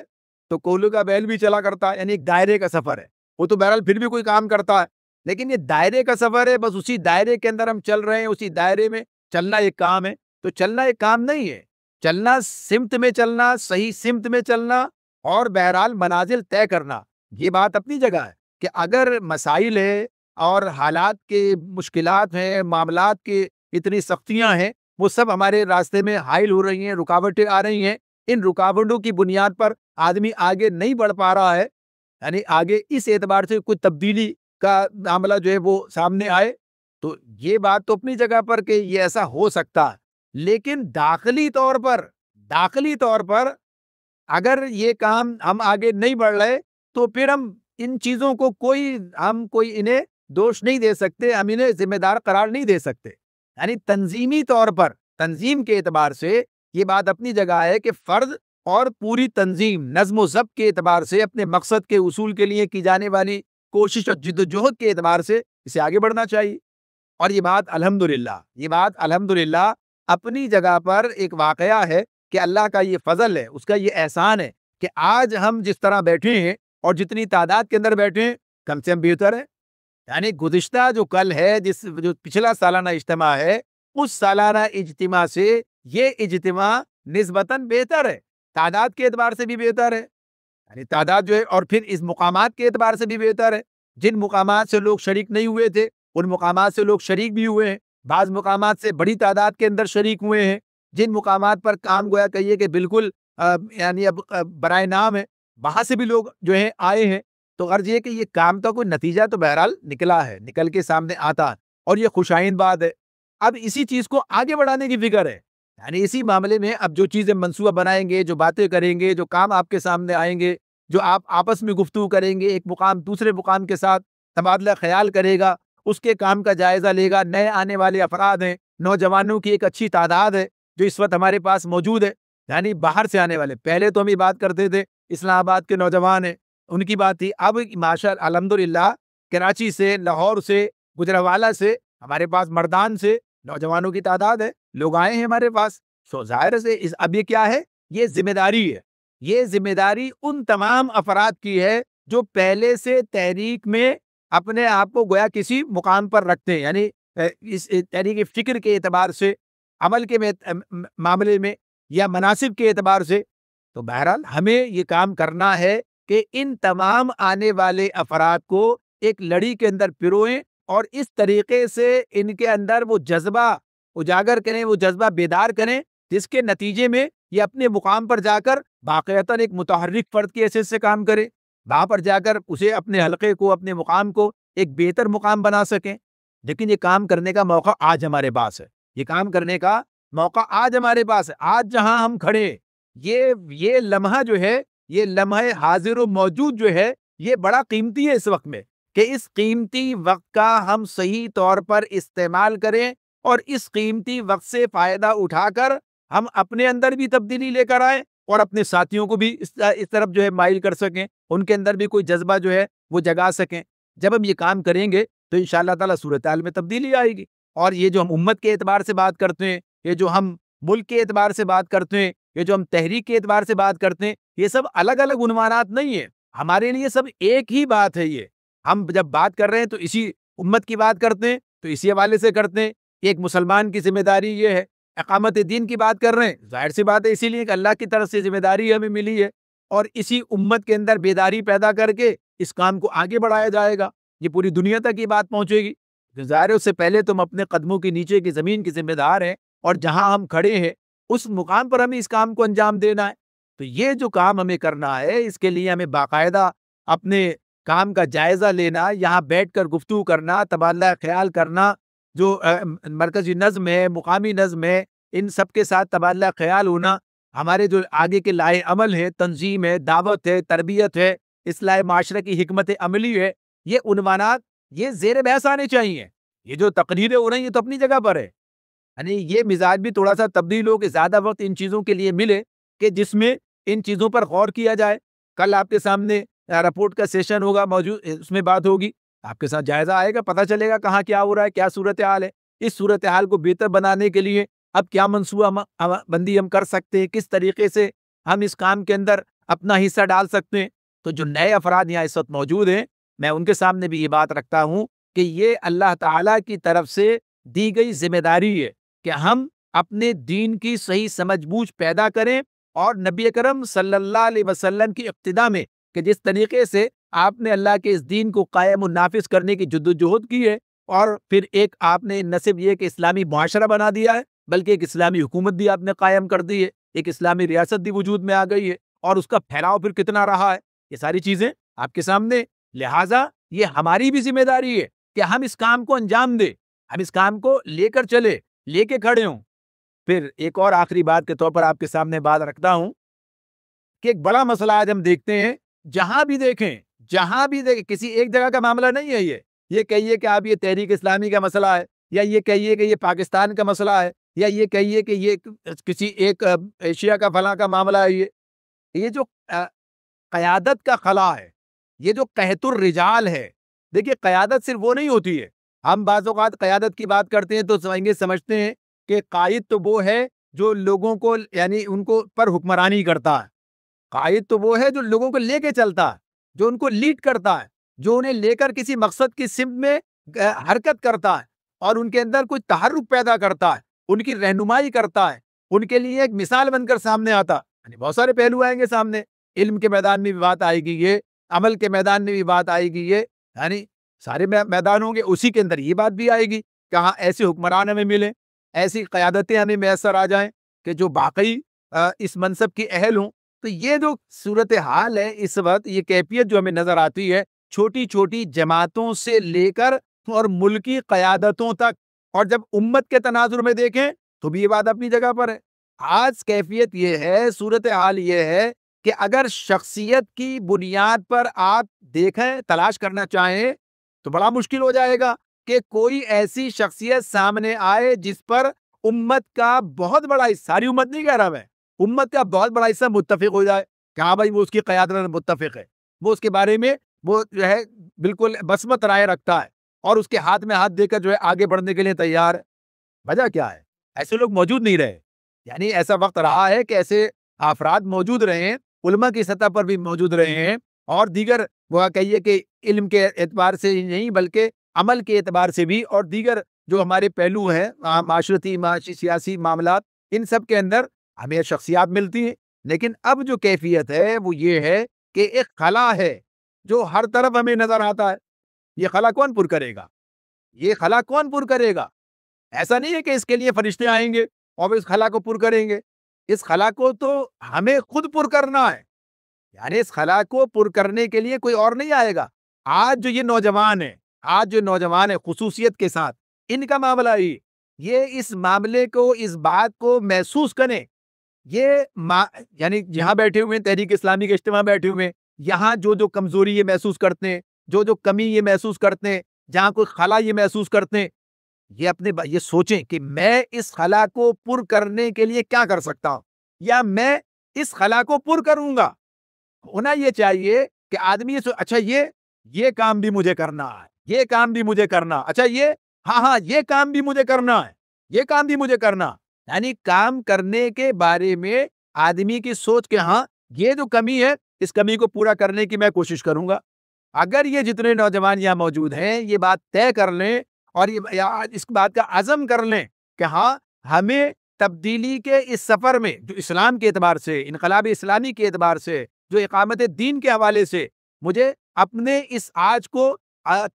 تو کولو کا بیل بھی چلا کرتا ہے، یعنی ایک دائرے کا سفر ہے، وہ تو بہرحال پھر بھی کوئی کام کرتا ہے، لیکن یہ دائرے کا سفر ہے، بس اسی دائرے کے اندر ہم چل رہے ہیں، اسی دائرے میں چلنا ایک کام ہے۔ تو چلنا ایک کام نہیں ہے، چلنا سمت میں چلنا، صحیح سمت میں چلنا اور بہرحال منازل طے کرنا، یہ بات اپنی جگہ ہے کہ اگر مسائل ہے اور حالات کے مشکلات ہیں، معاملات کے اتنی سختیاں ہیں، وہ سب ہمارے راستے میں حائل ہو رہی ہیں، رکاوٹیں آ رہی ہیں، ان رکاوٹوں کی بنیاد پر آدمی آگے نہیں بڑھ پا رہا ہے، یعنی آگے اس اعتبار سے کوئی تبدیلی کا معاملہ جو ہے وہ سامنے آئے، تو یہ بات تو اپنی جگہ پر کہ یہ ایسا ہو سکتا ہے، لیکن داخلی طور پر اگر یہ کام ہم آگے نہیں بڑھ رہے تو پھر ہم ان چیزوں کو کوئی انہیں دوش نہیں دے سکتے، ہم انہیں ذمہ دار قرار نہیں دے سکتے۔ یعنی تنظیمی طور پر، تنظیم کے اعتبار سے یہ بات اپنی جگہ ہے کہ فرد اور پوری تنظیم نظم و ضبط کے اعتبار سے اپنے مقصد کے حصول کے لیے کی جانے والی کوشش اور جد و جہد کے اعتبار سے اسے آگے بڑھنا چاہیے۔ اور یہ بات الحمدللہ اپنی جگہ پر ایک واقعہ ہے کہ اللہ کا یہ فضل ہے، اس کا یہ احسان ہے کہ آج ہم جس طرح بیٹھے ہیں اور جتنی تعداد کے اندر بیٹھے ہیں، کم سے کم بہتر ہے۔ یعنی گزشتہ جو کل ہے، جو پچھلا سالانہ اجتماع ہے، اس سالانہ اجتماع سے یہ اجتماع نسبتاً بہتر ہے، تعداد کے اعتبار سے بھی بہتر ہے، یعنی تعداد جو ہے، اور پھر اس مقامات کے اعتبار سے بھی بہتر ہے۔ جن مقامات سے لوگ شریک نہیں ہوئے تھے، ان مقامات سے لوگ شریک بھی ہوئے ہیں، بعض مقامات سے بڑی تعداد کے اندر شریک ہوئے ہیں، جن مقامات پر کام گویا کہیے کہ بالکل یعنی اب برائے نام ہے، وہاں سے بھی لوگ جو ہیں آئے ہیں۔ تو غرض یہ کہ یہ کام کا کوئی نتیجہ تو بہرحال نکلا ہے، نکل کے سامنے آتا ہے، اور یہ خوشائند بات ہے۔ اب اسی چیز کو آگے بڑھانے کی فکر ہے، یعنی اسی معاملے میں اب جو چیزیں منصوبہ بنائیں گے، جو باتیں کریں گے، جو کام آپ کے سامنے آئیں گے، جو آپ آپس میں گفتگو کریں گے، ایک مقام دوسرے مقام کے ساتھ تبادلہ خیال کرے گا، اس کے کام کا جائزہ لے گا۔ نئے آنے والے افراد ہیں، نوجوانوں کی ایک اچھی تعداد ہے جو اس وقت ہمارے پاس موجود ہے، یعنی باہر سے آنے والے، پہلے تو ہم یہ بات کرتے تھے اسلام آباد کے نوجوان ہیں، ان کی بات تھی، اب ماشاءاللہ الحمدللہ کراچی سے، لاہور سے، گجرانوالہ سے، ہمارے پاس مردان سے نوجوانوں کی تعداد ہے، لوگ آئے ہیں ہمارے پاس۔ سو ظاہر سے اب یہ کیا ہے، یہ ذمہ داری ہے، یہ ذمہ داری ان تمام افراد کی ہے جو پہلے سے تحریک میں اپنے آپ کو گویا کسی مقام پر رکھتے ہیں، یعنی اس تحریک فکر کے اعتبار سے، عمل کے معاملے میں یا مناسب کے اعتبار سے۔ تو بہرحال ہمیں یہ کام کرنا ہے کہ ان تمام آنے والے افراد کو ایک لڑی کے اندر پروئیں اور اس طریقے سے ان کے اندر وہ جذبہ اجاگر کریں، وہ جذبہ بیدار کریں، جس کے نتیجے میں یہ اپنے مقام پر جا کر باقاعدہ ایک متحرک فرد کی حیثیت سے کام کرے، وہاں پر جا کر اسے اپنے حلقے کو، اپنے مقام کو ایک بہتر مقام بنا سکیں۔ لیکن یہ کام کرنے کا موقع آج ہمارے پاس ہے، یہ کام کرنے کا موقع آج ہمارے پاس ہے۔ آج جہاں ہم کھڑے، یہ لمحہ جو ہے، یہ لمحہ حاضر و موجود جو ہے، یہ بڑا قیمتی ہے اس وقت میں، کہ اس قیمتی وقت کا ہم صحیح طور پر استعمال کریں اور اس قیمتی وقت سے فائدہ اٹھا کر ہم اپنے اندر بھی تبدیلی لے کر آئیں اور اپنے ساتھیوں کو بھی اس طرف جو ہے مائل کر سکیں، ان کے اندر بھی کوئی جذبہ جو ہے وہ جگا سکیں۔ جب ہم یہ کام کریں گے تو انشاءاللہ تعالیٰ صورتحال میں تبدیلی آئے گی۔ اور یہ جو ہم امت کے اعتبار سے بات کرتے ہیں، یہ جو ہم ملک کے اعتبار سے بات کرتے ہیں، یہ جو ہم تحریک کے اعتبار سے بات کرتے ہیں، یہ سب الگ الگ عنوانات نہیں ہیں، ہمارے لیے سب ایک ہی بات ہے۔ یہ ہم جب بات کر رہے ہیں تو اسی امت کی بات کرتے ہیں، تو اسی حوالے سے کرتے ہیں۔ ایک مسلمان کی ذمہ داری یہ ہے، اقامت دین کی بات کر رہے ہیں، ظاہر سی بات ہے اسی لیے کہ اللہ کی طرف سے ذمہ داری ہمیں ملی ہے، اور اسی امت کے اندر بیداری پیدا کر کے اس کام کو آگے بڑھایا جائے گا، یہ پوری دنیا تک یہ بات پہنچے گی۔ ظاہر ہے اس سے پہلے تم اپنے قدموں کے نیچے کی زمین کی ذمہ دار ہیں، اور جہاں ہم کھڑے ہیں اس مقام پر ہمیں اس کام کو انجام دینا ہے۔ تو یہ جو کام ہمیں کرنا ہے، اس کے لیے ہمیں باقاعدہ اپنے کام کا جائزہ لینا، یہاں بیٹھ کر گفتگو کرنا، تبادلہ خیال کرنا، جو مرکزی نظم ہے، مقامی نظم ہے، ان سب کے ساتھ تبادلہ خیال ہونا، ہمارے جو آگے کے لائے عمل ہے، تنظیم ہے، دعوت ہے، تربیت ہے، اصلاح معاشرہ کی حکمت عملی ہے، یہ عنوانات یہ زیر بحث آنے چاہیے۔ یہ جو تقریریں ہو رہی ہیں تو اپنی جگہ پر ہے، یعنی یہ مزاج بھی تھوڑا سا تبدیل ہو کہ زیادہ وقت ان چیزوں کے لیے ملے کہ جس میں ان چیزوں پر غور کیا جائے۔ کل آپ کے سامنے رپورٹ کا سیشن ہوگا، موجود اس میں بات ہوگی، آپ کے ساتھ جائزہ آئے گا، پتہ چلے گا کہاں کیا ہو رہا ہے، کیا صورتحال ہے۔ اس صورتحال کو بہتر بنانے کے لیے اب کیا منصوبہ بندی ہم کر سکتے ہیں، کس طریقے سے ہم اس کام کے اندر اپنا حصہ ڈال سکتے ہیں۔ تو جو نئے افراد یہاں اس وقت موجود ہیں، میں ان کے سامنے بھی یہ بات رکھتا ہوں کہ یہ اللہ تعالیٰ کی طرف سے دی گئی ذمہ داری ہے کہ ہم اپنے دین کی صحیح سمجھ بوجھ پیدا کریں، اور نبی اکرم صلی اللہ علیہ وسلم کی اقتداء میں، کہ جس طریقے سے آپ نے اللہ کے اس دین کو قائم و نافذ کرنے کی جدوجہد کی ہے، اور پھر ایک آپ نے نہ صرف یہ کہ اسلامی معاشرہ بنا دیا ہے، بلکہ ایک اسلامی حکومت بھی آپ نے قائم کر دی ہے، ایک اسلامی ریاست بھی وجود میں آ گئی ہے، اور اس کا پھیلاؤ پھر کتنا رہا ہے، یہ ساری چیزیں آپ کے سامنے۔ لہٰذا یہ ہماری بھی ذمہ داری ہے کہ ہم اس کام کو انجام دیں، ہم اس کام کو لے کر چلے، لے کے کھڑے ہوں۔ پھر ایک اور آخری بات کے طور پر آپ کے سامنے بات رکھتا ہوں کہ ایک بڑا مسئلہ آج ہم دیکھتے ہیں، جہاں بھی دیکھیں کسی ایک جگہ کا معاملہ نہیں ہے، یہ کہیے کہ آپ یہ تحریک اسلامی کا مسئلہ ہے، یا یہ کہیے کہ یہ پاکستان کا مسئلہ ہے، یا یہ کہیے کہ یہ کسی ایک ایشیا کا فلاں کا معاملہ ہے۔ یہ جو قیادت کا خلا ہے، یہ جو قحط الرجال ہے، دیکھیے قیادت صرف وہ نہیں ہوتی ہے۔ ہم بعض اوقات قیادت کی بات کرتے ہیں تو سمجھتے ہیں کہ قائد تو وہ ہے جو لوگوں کو، یعنی ان کو پر حکمرانی کرتا ہے۔ قائد تو وہ ہے جو لوگوں کو لے کے چلتا ہے، جو ان کو لیڈ کرتا ہے، جو انہیں لے کر کسی مقصد کی سمت میں حرکت کرتا ہے، اور ان کے اندر کوئی تحرک پیدا کرتا ہے، ان کی رہنمائی کرتا ہے، ان کے لیے ایک مثال بن کر سامنے آتا ہے۔ یعنی بہت سارے پہلو آئیں گے سامنے، علم کے میدان میں بھی بات آئے گی، یہ عمل کے میدان میں بھی بات آئے گی، یہ یعنی سارے میدان ہوں گے، اسی کے اندر یہ بات بھی آئے گی، کہاں ایسے حکمران ہمیں ملیں، ایسی قیادتیں ہمیں میسر آ جائیں کہ جو واقعی اس منصب کی اہل ہوں۔ تو یہ جو صورتحال ہے اس وقت، یہ کیفیت جو ہمیں نظر آتی ہے، چھوٹی چھوٹی جماعتوں سے لے کر اور ملکی قیادتوں تک، اور جب امت کے تناظر میں دیکھیں تو بھی یہ بات اپنی جگہ پر ہے۔ آج کیفیت یہ ہے، صورتحال یہ ہے کہ اگر شخصیت کی بنیاد پر آپ دیکھیں، تلاش کرنا چاہیں تو بڑا مشکل ہو جائے گا کہ کوئی ایسی شخصیت سامنے آئے جس پر امت کا بہت بڑا حصہ، ساری امت نہیں کہہ رہا میں، امت کا بہت بڑا حصہ متفق ہو جائے کہ ہاں بھائی وہ اس کی قیادت میں متفق ہے، وہ اس کے بارے میں وہ جو ہے بالکل بسمت رائے رکھتا ہے، اور اس کے ہاتھ میں ہاتھ دے کر جو ہے آگے بڑھنے کے لیے تیار ہے۔ وجہ کیا ہے؟ ایسے لوگ موجود نہیں رہے، یعنی ایسا وقت رہا ہے کہ ایسے افراد موجود رہے ہیں، علماء کی سطح پر بھی موجود رہے ہیں، اور دیگر وہ کہیے کہ علم کے اعتبار سے ہی نہیں بلکہ عمل کے اعتبار سے بھی، اور دیگر جو ہمارے پہلو ہیں معاشرتی، سیاسی معاملات، ان سب کے اندر ہمیں شخصیات ملتی ہیں۔ لیکن اب جو کیفیت ہے وہ یہ ہے کہ ایک خلا ہے جو ہر طرف ہمیں نظر آتا ہے، یہ خلا کون پر کرے گا؟ یہ خلا کون پر کرے گا؟ ایسا نہیں ہے کہ اس کے لیے فرشتے آئیں گے اور اس خلا کو پر کریں گے. اس خلا کو تو ہمیں خود پر کرنا ہے. یعنی اس خلا کو پر کرنے کے لیے کوئی اور نہیں آئے گا. آج جو یہ نوجوان ہیں، خصوصیت کے ساتھ، ان کا معاملہ ہی یہ اس معاملے کو، اس بات کو محسوس کریں. یعنی جہاں بیٹھے ہوئے ہیں، تحریک اسلامی کے اجتماع بیٹھے ہوئے ہیں، یہاں جو کمزوری یہ محسوس کرتے ہیں، جو کمی یہ محسوس کرتے ہیں، جہاں کوئی خلا یہ محسوس کرتے ہیں، یہ سوچیں کہ میں اس خلا کو پر کرنے کے لیے کیا کر سکتا ہوں، یا میں اس خلا کو پر کروں گا. ہونا یہ چاہیے کہ آدمی اچھا یہ کام بھی مجھے کرنا ہے، یہ کام بھی مجھے کرنا، اچھا یہ کام بھی مجھے کرنا ہے، یہ کام بھی مجھے کرنا. یعنی کام کرنے کے بارے میں آدمی کی سوچ کے ہاں یہ جو کمی ہے، اس کمی کو پورا کرنے کی میں کوشش کروں گا. اگر یہ جتنے نوجوان یہاں موجود ہیں یہ بات طے کر لیں اور اس بات کا عزم کر لیں کہ ہاں ہمیں تبدیلی کے اس سفر میں، جو اسلام کے اعتبار سے، انقلاب اسلامی کے اعتبار سے، جو اقامت دین کے حوالے سے مجھے اپنے اس آج کو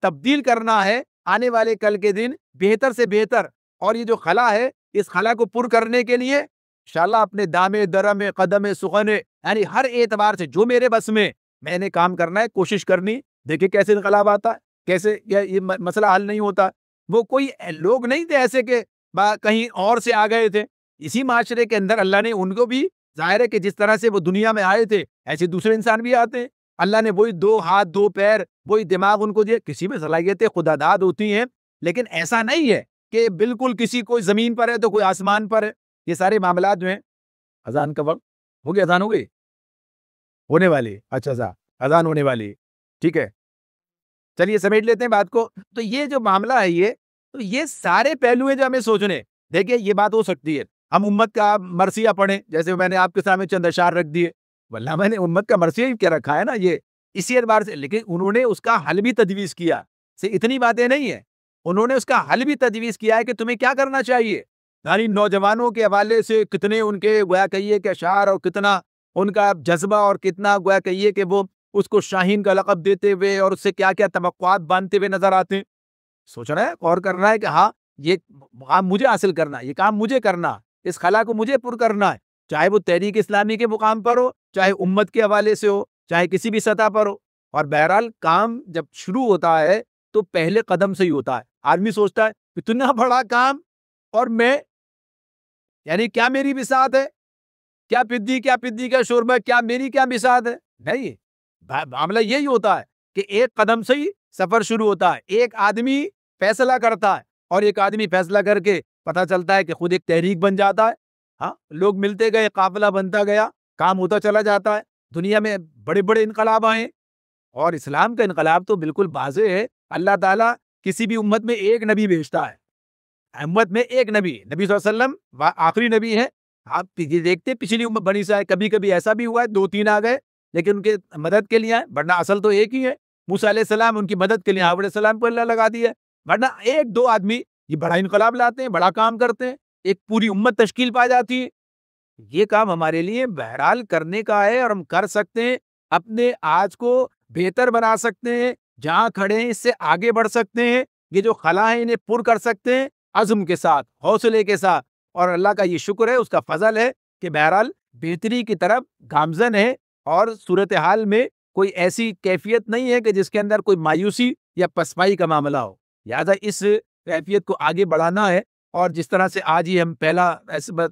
تبدیل کرنا ہے، آنے والے کل کے دن بہتر سے بہتر. اور یہ جو خلا ہے، اس خلا کو پر کرنے کے لیے انشاءاللہ اپنے دامے درمے قدم سخنے، یعنی ہر اعتبار سے جو میرے بس میں نے کام کرنا ہے، کوشش کرنی. دیکھیں کیسے انقلاب آتا ہے، کیسے یہ مسئلہ حل نہیں ہوتا. وہ کوئی لوگ نہیں تھے ایسے کہ کہیں اور سے آ گئے تھے. اسی معاشرے کے اندر اللہ نے ان کو بھی، ظاہر ہے کہ جس طرح سے وہ دنیا میں آئے تھے ایسے دوسرے انسان بھی آتے ہیں. اللہ نے وہی 2 ہاتھ 2 پیر، وہی دماغ ان کو دیے. کسی میں صلاحیتیں خدا داد ہوتی ہیں، لیکن ایسا نہیں ہے کہ بالکل کسی کوئی زمین پر ہے تو کوئی آسمان پر ہے. یہ سارے معاملات جو ہیں، اذان کا وقت ہو گیا، اذان ہو گئی، ہونے والی، اچھا اذان ہونے والی، ٹھیک ہے، چلیے سمیٹ لیتے ہیں بات کو. تو یہ جو معاملہ ہے، یہ سارے پہلو ہیں جو ہمیں سوچنے. دیکھیں یہ بات ہو سکتی ہے ہم امت کا مرثیہ پڑھیں، جیسے میں نے آپ کے سامنے چند اشعار رکھ دیے، واللہ میں نے امت کا مرثیہ ہی کیا رکھا ہے نا، یہ اسی اعتبار سے. لیکن انہوں نے اس کا حل بھی تجویز کیا. اتنی باتیں نہیں ہیں، انہوں نے اس کا حل بھی تجویز کیا ہے کہ تمہیں کیا کرنا چاہیے. یعنی نوجوانوں کے حوالے سے کتنے ان کے گویا کہیے کہ اشعار، اور کتنا ان کا جذبہ، اور کتنا گویا کہیے کہ وہ اس کو شاہین کا لقب دیتے ہوئے اور اس سے کیا کیا توقعات باندھتے ہوئے نظر آتے ہیں. سوچ رہا ہے، غور کر رہا ہے کہ ہاں یہ کام مجھے حاصل کرنا ہے، یہ کام مجھے کرنا، اس خلا کو مجھے پر کرنا ہے، چاہے وہ تحریک اسلامی کے مقام پر ہو، چاہے امت کے حوالے سے ہو، چاہے کسی بھی سطح پر ہو. اور بہرحال کام جب شروع ہوتا ہے تو پہلے قدم سے ہی ہوتا ہے. آدمی سوچتا ہے اتنا بڑا کام، اور میں، یعنی کیا میری بساط ہے، کیا پدی کا شوربہ، کیا میری کیا بساط ہے. نہیں، معاملہ یہی ہوتا ہے کہ ایک قدم سے ہی سفر شروع ہوتا ہے. ایک آدمی فیصلہ کرتا ہے، اور ایک آدمی فیصلہ کر کے پتہ چلتا ہے کہ خود ایک تحریک بن جاتا ہے. ہاں، لوگ ملتے گئے، قافلہ بنتا گیا، کام ہوتا چلا جاتا ہے. دنیا میں بڑے بڑے انقلاب آئے، اور اسلام کا انقلاب تو بالکل واضح ہے. اللہ تعالیٰ کسی بھی امت میں ایک نبی بھیجتا ہے، امت میں ایک نبی صلی اللہ علیہ وسلم آخری نبی ہے. آپ یہ دیکھتے پچھلی امت بنی اسرائیل، کبھی کبھی ایسا بھی ہوا ہے 2-3 آ گئے، لیکن ان کے مدد کے لیے آئے، ورنہ اصل تو ایک ہی ہے. موسیٰ علیہ السلام ان کی مدد کے لیے علیہ السلام کو اللہ لگا دیا، ورنہ 1-2 آدمی یہ بڑا انقلاب لاتے ہیں، بڑا کام کرتے ہیں، ایک پوری امت تشکیل پا جاتی ہے. یہ کام ہمارے لیے بہرحال کرنے کا ہے، اور ہم کر سکتے ہیں. اپنے آج کو بہتر بنا سکتے ہیں، جہاں کھڑے ہیں اس سے آگے بڑھ سکتے ہیں. یہ جو خلا ہے انہیں پر کر سکتے ہیں عزم کے ساتھ، حوصلے کے ساتھ. اور اللہ کا یہ شکر ہے، اس کا فضل ہے کہ بہرحال بہتری کی طرف گامزن ہے، اور صورتحال میں کوئی ایسی کیفیت نہیں ہے کہ جس کے اندر کوئی مایوسی یا پسپائی کا معاملہ ہو. لہٰذا اس کیفیت کو آگے بڑھانا ہے. اور جس طرح سے آج ہی ہم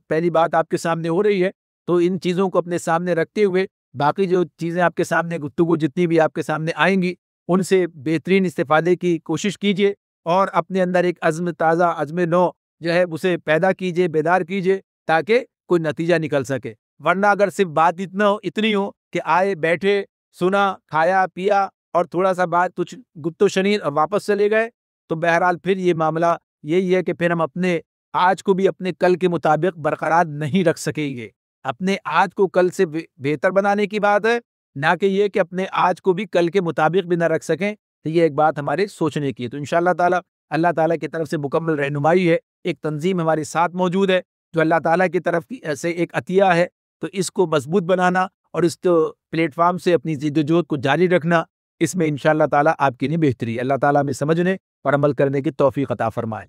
پہلی بات آپ کے سامنے ہو رہی ہے، تو ان چیزوں کو اپنے سامنے رکھتے ہوئے باقی جو چیزیں آپ کے سامنے، گفتگو جتنی بھی آپ کے سامنے آئیں گی، ان سے بہترین استفادے کی کوشش کیجیے، اور اپنے اندر ایک عزم تازہ، عزم نو جو ہے اسے پیدا کیجیے، بیدار کیجیے، تاکہ کوئی نتیجہ نکل سکے. ورنہ اگر صرف بات اتنی ہو کہ آئے، بیٹھے، سنا، کھایا پیا، اور تھوڑا سا بات کچھ گفت و شنید اور واپس چلے گئے، تو بہرحال پھر یہ معاملہ یہی ہے کہ پھر ہم اپنے آج کو بھی اپنے کل کے مطابق برقرار نہیں رکھ سکیں گے. اپنے آج کو کل سے بہتر بنانے کی بات ہے، نہ کہ یہ کہ اپنے آج کو بھی کل کے مطابق بھی نہ رکھ سکیں. تو یہ ایک بات ہمارے سوچنے کی ہے. تو انشاءاللہ تعالیٰ اللہ تعالیٰ کی طرف سے مکمل رہنمائی ہے. ایک تنظیم ہمارے ساتھ موجود ہے جو اللہ تعالیٰ کی طرف سے ایک عطیہ ہے. تو اس کو مضبوط بنانا اور اس پلیٹ فارم سے اپنی جد و جہد کو جاری رکھنا، اس میں انشاءاللہ تعالیٰ آپ کے لیے بہتری. اللہ تعالیٰ ہمیں سمجھنے پر عمل کرنے کی توفیق عطا فرمائے۔